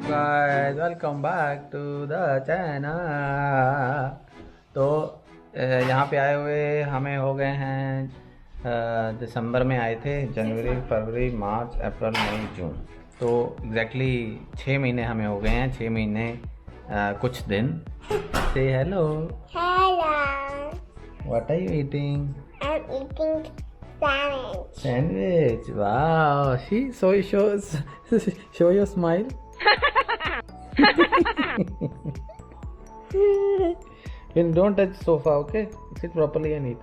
guys, welcome back to the channel। तो यहाँ पे आए हुए हमें हो गए हैं, दिसंबर में आए थे, जनवरी फरवरी मार्च अप्रैल मई जून, तो एग्जैक्टली 6 महीने हमें हो गए हैं। 6 महीने कुछ दिन। से hello. Hello. What are you eating? I'm eating sandwich. Sandwich. Wow. Show your smile. Then don't touch sofa, okay? Sit properly and eat.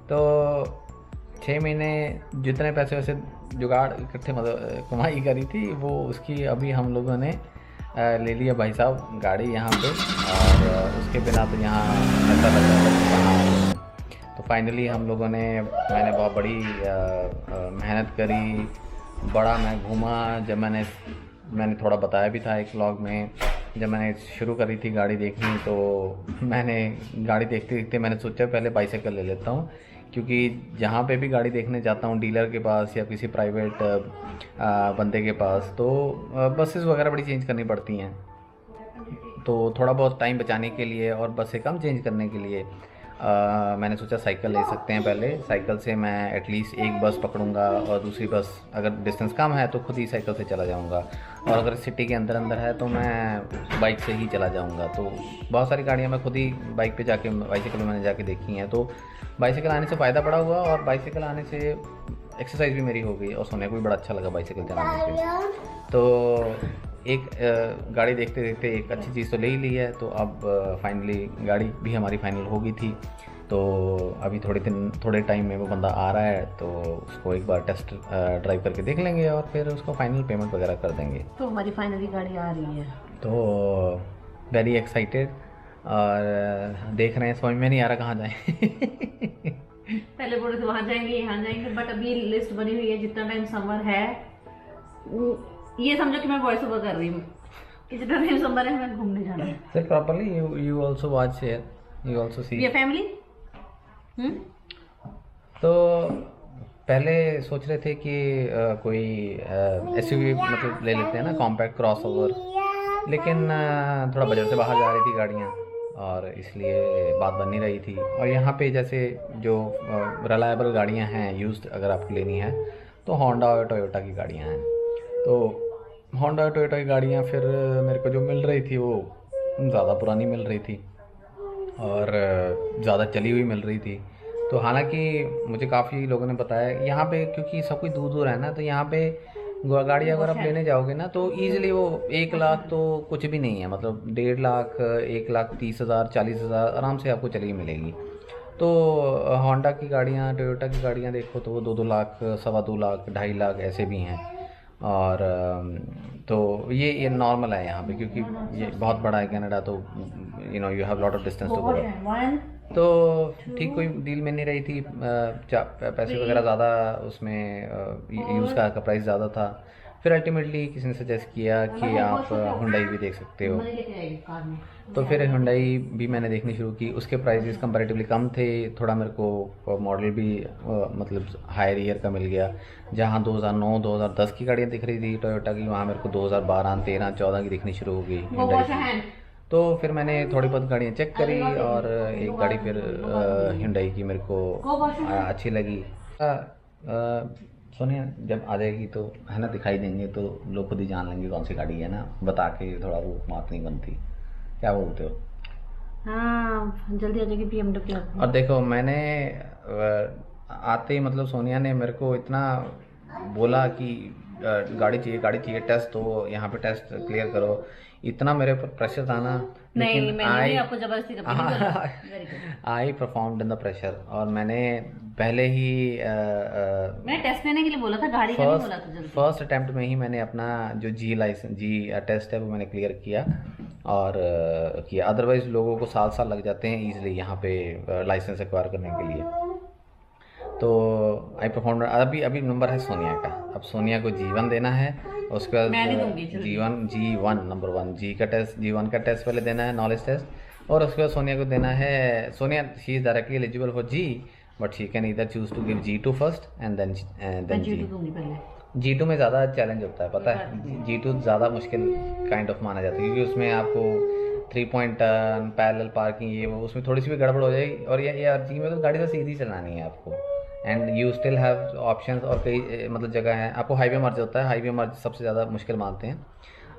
तो 6 महीने जितने पैसे वैसे जुगाड़ इकट्ठे मतलब कमाई करी थी वो उसकी अभी हम लोगों ने ले लिया भाई साहब गाड़ी यहाँ पे, और उसके बिना तो यहाँ ऐसा लग रहा है कहाँ। तो फाइनली हम लोगों ने मैंने बहुत बड़ी मेहनत करी, बड़ा मैं घूमा। जब मैंने थोड़ा बताया भी था एक व्लॉग में, जब मैंने शुरू करी थी गाड़ी देखनी तो मैंने गाड़ी देखते देखते मैंने सोचा पहले बाइसाइकिल ले लेता हूँ, क्योंकि जहाँ पे भी गाड़ी देखने जाता हूँ डीलर के पास या किसी प्राइवेट बंदे के पास, तो बसेस वगैरह बड़ी चेंज करनी पड़ती हैं। तो थोड़ा बहुत टाइम बचाने के लिए और बसें कम चेंज करने के लिए मैंने सोचा साइकिल ले सकते हैं। पहले साइकिल से मैं एटलीस्ट एक बस पकड़ूंगा और दूसरी बस अगर डिस्टेंस कम है तो खुद ही साइकिल से चला जाऊंगा, और अगर सिटी के अंदर है तो मैं बाइक से ही चला जाऊंगा। तो बहुत सारी गाड़ियां मैं खुद ही बाइक पे जाके बाइसाइकिल में मैंने जाके देखी हैं। तो बाइसाइकिल आने से फ़ायदा बड़ा हुआ, और बाइसाइकिल आने से एक्सरसाइज भी मेरी हो गई, और सोने को भी बड़ा अच्छा लगा बाइसाइकिल चलाने से। तो एक गाड़ी देखते देखते एक अच्छी चीज़ तो ले ही ली है, तो अब फाइनली गाड़ी भी हमारी फाइनल हो गई थी। तो अभी थोड़े टाइम में वो बंदा आ रहा है, तो उसको एक बार टेस्ट ड्राइव करके देख लेंगे और फिर उसको फाइनल पेमेंट वगैरह कर देंगे। तो हमारी फाइनली गाड़ी आ रही है, तो वेरी एक्साइटेड, और देख रहे हैं, समझ में नहीं आ रहा कहाँ जाएं। पहले बोले थे वहाँ जाएंगे यहाँ जाएंगे, बट अभी लिस्ट बनी हुई है जितना टाइम समर है। ये समझो कि मैं वॉइस ओवर कर रही हूँ कि जितना टाइम समर है हमें घूमने जाना है। Sit properly, you also watch here, you also see। ये फैमिली तो पहले सोच रहे थे कि कोई एसयूवी मतलब ले लेते हैं ना, कॉम्पैक्ट क्रॉस ओवर, लेकिन थोड़ा बजट से बाहर जा रही थी गाड़ियाँ, और इसलिए बात बन नहीं रही थी। और यहाँ पे जैसे जो रिलायबल गाड़ियाँ हैं यूज्ड अगर आपको लेनी है तो होंडा और टोयोटा की गाड़ियाँ हैं। तो होंडा और टोयोटा की गाड़ियाँ फिर मेरे को जो मिल रही थी वो ज़्यादा पुरानी मिल रही थी और ज़्यादा चली हुई मिल रही थी। तो हालांकि मुझे काफ़ी लोगों ने बताया यहाँ पे, क्योंकि सब कुछ दूर दूर है ना, तो यहाँ पे गाड़ी अगर आप लेने जाओगे ना तो ईज़िली वो 1 लाख तो कुछ भी नहीं है, मतलब 1.5 लाख 1,30,000 40,000 आराम से आपको चली मिलेगी। तो होंडा की गाड़ियाँ टोयोटा की गाड़ियाँ देखो तो वो 2-2 लाख 2.25 लाख 2.5 लाख ऐसे भी हैं। और तो ये नॉर्मल है यहाँ पे, क्योंकि ये बहुत बड़ा है कनाडा, तो you have lot of distance to cover. तो ठीक कोई डील में नहीं रही थी, पैसे वगैरह ज़्यादा उसमें यूज़ का प्राइस ज़्यादा था। फिर अल्टीमेटली किसी ने सजेस्ट किया कि आप हुंडई भी देख सकते हो, तो फिर हुंडई भी मैंने देखनी शुरू की। उसके प्राइसेस कंपैरेटिवली कम थे, थोड़ा मेरे को मॉडल भी मतलब हायर ईयर का मिल गया। जहाँ 2009 2010 की गाड़ियाँ दिख रही थी टोयोटा की, वहाँ मेरे को 2012 13 14 की दिखनी शुरू हो गई हुंडई की। तो फिर मैंने थोड़ी बहुत गाड़ियाँ चेक करी, और एक गाड़ी फिर हुंडई की मेरे को अच्छी लगी। सोनिया जब आ जाएगी तो है ना, दिखाई देंगे तो लोग खुद ही जान लेंगे कौन सी गाड़ी है ना, बता के थोड़ा वो बात नहीं बनती। क्या बोलते हो? हाँ जल्दी आ जाएगी BMW। और देखो मैंने आते ही मतलब सोनिया ने मेरे को इतना बोला कि गाड़ी चाहिए टेस्ट, तो यहाँ पे टेस्ट क्लियर करो, इतना मेरे ऊपर प्रेशर था ना। नहीं मैंने आपको जबरदस्ती कभी आई परफॉर्म्ड इन द प्रेशर, और मैंने पहले ही मैंने टेस्ट लेने के लिए बोला था, गाड़ी का नहीं बोला था जल्दी। फर्स्ट अटेम्प्ट में ही मैंने अपना जो जी टेस्ट है वो मैंने क्लियर किया, और किया। अदरवाइज लोगों को साल लग जाते हैं ईजिली यहाँ पे लाइसेंस एक्वायर करने के लिए। तो आई परफॉर्म। अभी नंबर है सोनिया का, अब सोनिया को G1 देना है, उसके बाद G1 नंबर 1 G1 का टेस्ट पहले देना है, नॉलेज टेस्ट, और उसके बाद सोनिया को देना है। Sonia she is directly eligible for G, but she can either choose to give G2 first and then G। G2 में ज़्यादा चैलेंज होता है, पता है। G2 ज़्यादा मुश्किल काइंड ऑफ माना जाता है, क्योंकि उसमें आपको 3 पॉइंट टर्न, पैरेलल पार्किंग, ये वो, उसमें थोड़ी सी भी गड़बड़ हो जाएगी। और ये G में तो गाड़ी तो सीधी चलानी है आपको, and you still have options. और कई मतलब जगह है आपको हाईवे मर्ज होता है, हाईवे मर्ज सबसे ज़्यादा मुश्किल मानते हैं।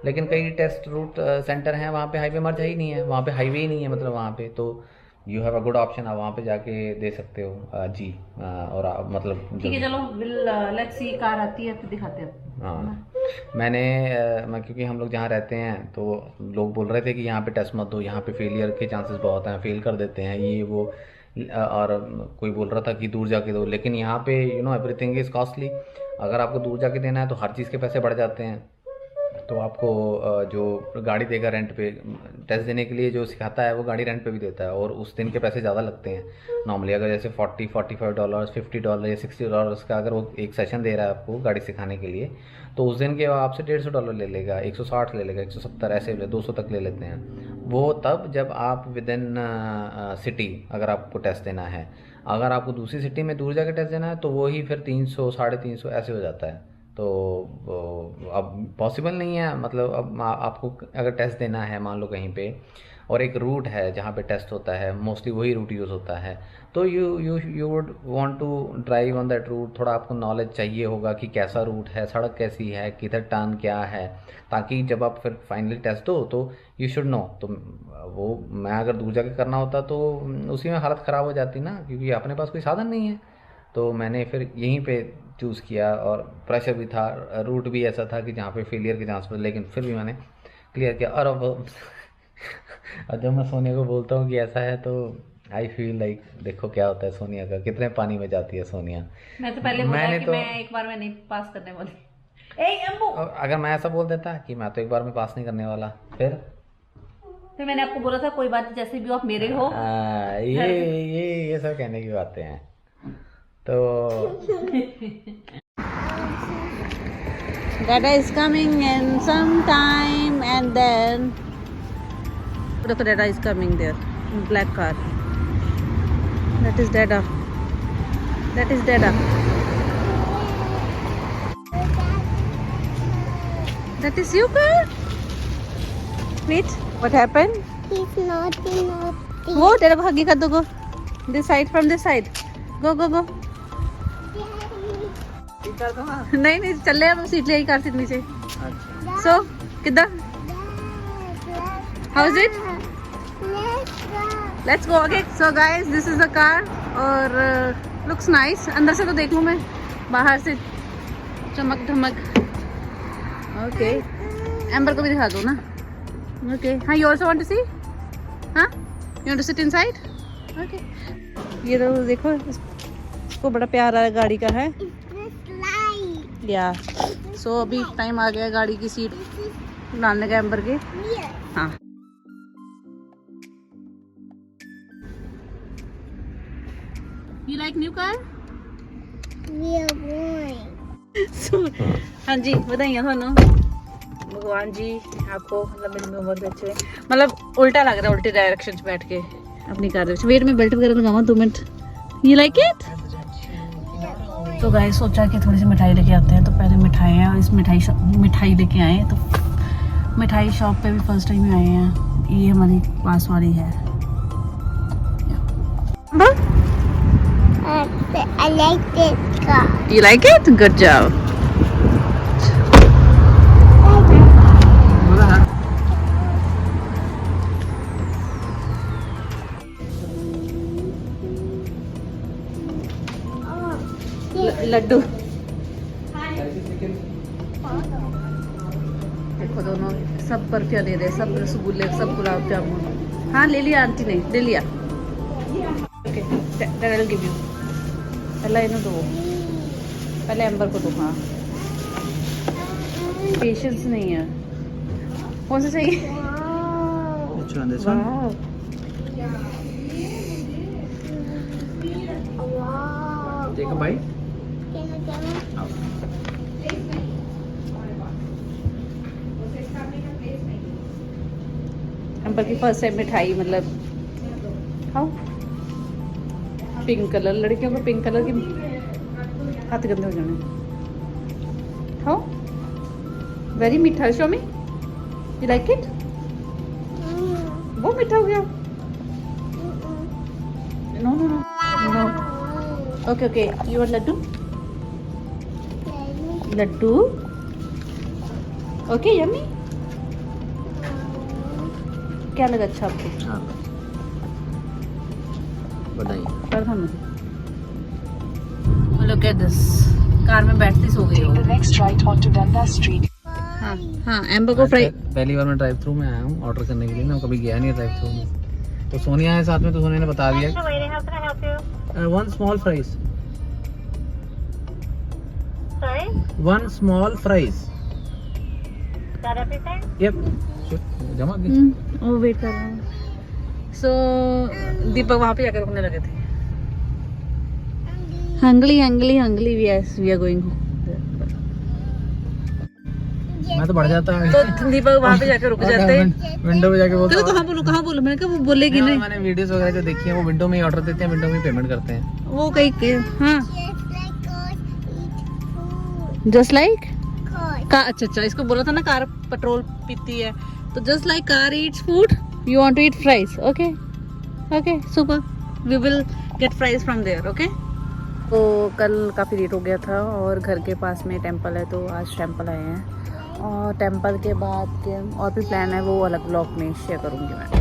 लेकिन कई टेस्ट रूट सेंटर हैं वहाँ पे हाईवे मर्ज है ही नहीं है, वहाँ पे हाईवे ही नहीं है, मतलब वहाँ पे तो you have a good option, आप वहाँ पे जाके दे सकते हो जी। और मतलब ठीक है, चलो लेट्स सी, कार आती है तो दिखाते हैं। हाँ, मैं क्योंकि हम लोग जहाँ रहते हैं तो लोग बोल रहे थे कि यहाँ पे टेस्ट मत दो, यहाँ पे फेलियर के चांसेस बहुत हैं, फेल कर देते हैं ये वो। और कोई बोल रहा था कि दूर जाके दो, लेकिन यहाँ पे एवरीथिंग इज़ कॉस्टली। अगर आपको दूर जाके देना है तो हर चीज़ के पैसे बढ़ जाते हैं। तो आपको जो गाड़ी देगा रेंट पे, टेस्ट देने के लिए जो सिखाता है वो गाड़ी रेंट पे भी देता है, और उस दिन के पैसे ज़्यादा लगते हैं नॉर्मली। अगर जैसे $45 $50 या $60 का अगर वो एक सेशन दे रहा है आपको गाड़ी सिखाने के लिए, तो उस दिन के आपसे $150 ले लेगा, 160 ले लेगा, 170 ऐसे 200 तक ले लेते हैं वो। तब जब आप विद इन सिटी अगर आपको टेस्ट देना है, अगर आपको दूसरी सिटी में दूर जाके टेस्ट देना है तो वो ही फिर 300 350 ऐसे हो जाता है। तो अब पॉसिबल नहीं है, मतलब अब आपको अगर टेस्ट देना है मान लो कहीं पे, और एक रूट है जहाँ पे टेस्ट होता है, मोस्टली वही रूट यूज़ होता है, तो you would want to drive on that route. थोड़ा आपको नॉलेज चाहिए होगा कि कैसा रूट है, सड़क कैसी है, किधर टर्न क्या है, ताकि जब आप फिर फाइनली टेस्ट दो तो यू शुड नो। तो वो मैं अगर दूर जाके करना होता तो उसी में हालत ख़राब हो जाती ना, क्योंकि अपने पास कोई साधन नहीं है। तो मैंने फिर यहीं पे चूज़ किया, और प्रेशर भी था, रूट भी ऐसा था कि जहाँ पे फेलियर के चांस थे, लेकिन फिर भी मैंने क्लियर किया। और अब जब मैं सोनिया को बोलता हूँ कि ऐसा है तो आई फील लाइक देखो क्या होता है सोनिया का, कितने पानी में जाती है सोनिया। मैं तो पहले बोला कि मैं एक बार में नहीं पास करने वाली। अगर मैं ऐसा बोल देता कि मैं तो एक बार में पास नहीं करने वाला, फिर मैंने आपको बोला था कोई बात जैसे भी हो आप मेरे हो। ये सब कहने की बातें हैं। तो Dada is coming in some time, and then look, Dada is coming there in black car. That is Dada. That is Dada. That is you, girl. Wait, what happened? He's naughty. Go, Dada को हगी कर दो, go. This side, from this side. Go. नहीं चल रहे, seat ले आई, car seat नीचे। सो किधर, how is it? Let's go. Okay so guys, this is the car, और लुक्स नाइस। अंदर से तो देख लूँ मैं, बाहर से चमक धमक। ओके, एम्बर को भी दिखा दो ना। ओके, हाँ, you also want to see? हाँ, you want to sit inside? Okay, ये तो देखो, इसको बड़ा प्यार आ रहा है गाड़ी का है या। सो अभी टाइम आ गया गाड़ी की सीट डालने का एम्बर के। हाँ, यू लाइक न्यू कार? हाँ जी, बधाइयाँ थानू, भगवान जी आपको मतलब मेरी उम्र में अच्छे, मतलब उल्टा लग रहा है, उल्टे डायरेक्शन से बैठ के अपनी कार। वेट में बेल्ट वगैरह लगावा 2 मिनट। You like it? तो गाइस सोचा कि थोड़ी सी मिठाई लेके आते हैं, तो पहले मिठाइयाँ, इस मिठाई लेके आए। तो मिठाई शॉप पे भी फर्स्ट टाइम आए हैं, ये हमारी पास वाली है। I like this car. You like it? Good job. Laddu देखो, दोनों सब बर्फियाँ दे रहे, सब रसगुल्ले, सब गुलाब जामुन। हाँ, ले लिया आंटी ने, ले लिया। Okay, Dad will give you। पहले इन्हें दो, पहले एम्बर को दो। हाँ, पेशेंस नहीं है। कौन सा चाहिए? Take a bite. एम्बर की फर्स्ट टाइम मिठाई, मतलब खाओ। पिंक कलर, लड़कियों को पिंक कलर की हाथ गंदे हो जाने। वेरी मीठा शोमी, यू लाइक इट? वो मीठा हो गया? No no no no. Okay okay, you want laddu? Laddu okay, yummy. क्या लगा अच्छा आपको? हाँ बताइए। लुक एट दिस, कार में बैठती सो गई हो। The next right onto Dundas Street. हाँ हाँ, एम्बर को फ्राई। पहली बार मैं ड्राइव थ्रू में आया हूँ ऑर्डर करने के लिए ना, कभी गया नहीं ड्राइव थ्रू में। तो सोनिया है साथ में, तो सोनिया ने बता दिया 1 small fries. Sorry? 1 small fries. That everything? Yep. जमा की। वो वेट कर रहा हूँ। सो दीपक वहाँ पे जाकर रुकने लगे थे। हंगली हंगली हंगली, वी आर गोइंग। मैं तो बढ़ जाता है। तो दीपक वहाँ पे जाकर रुक जाते हैं। विंडो पे जाके बोलता तो कहाँ बोलूँ? मैंने कहा वो बोलेगी नहीं। मैंने वीडियोस वगैरह जो देखी है वो विंडो में ही ऑर्डर देते हैं, विंडो में ही पेमेंट करते हैं। वो कहीं हाँ, Just like just like God eat food. Car. अच्छा, इसको बोला था ना कार पेट्रोल पीती है, तो just like car eats food, you want to eat fries. Okay okay, super, we will get fries from there. Okay. तो कल काफ़ी लेट हो गया था और घर के पास में टेंपल है, तो आज टेंपल आए हैं। और टेंपल के बाद के और भी प्लान है, वो अलग ब्लॉग में शेयर करूँगी मैं।